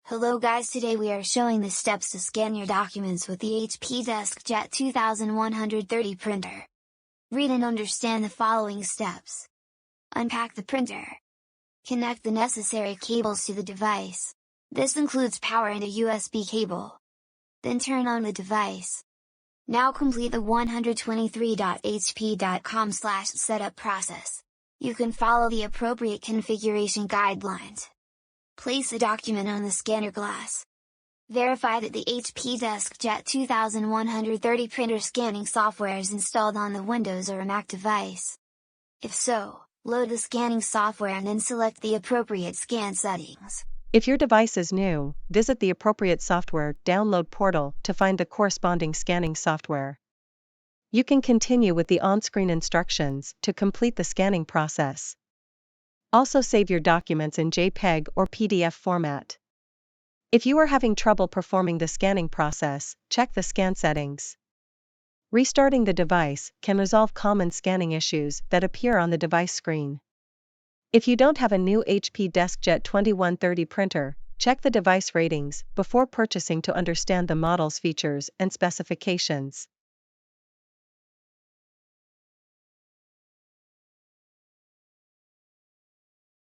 Hello guys, today we are showing the steps to scan your documents with the HP DeskJet 2130 printer. Read and understand the following steps. Unpack the printer. Connect the necessary cables to the device. This includes power and a USB cable. Then turn on the device. Now complete the 123.hp.com/setup process. You can follow the appropriate configuration guidelines. Place the document on the scanner glass. Verify that the HP DeskJet 2130 printer scanning software is installed on the Windows or Mac device. If so, load the scanning software and then select the appropriate scan settings. If your device is new, visit the appropriate software download portal to find the corresponding scanning software. You can continue with the on-screen instructions to complete the scanning process. Also save your documents in JPEG or PDF format. If you are having trouble performing the scanning process, check the scan settings. Restarting the device can resolve common scanning issues that appear on the device screen. If you don't have a new HP DeskJet 2130 printer, check the device ratings before purchasing to understand the model's features and specifications.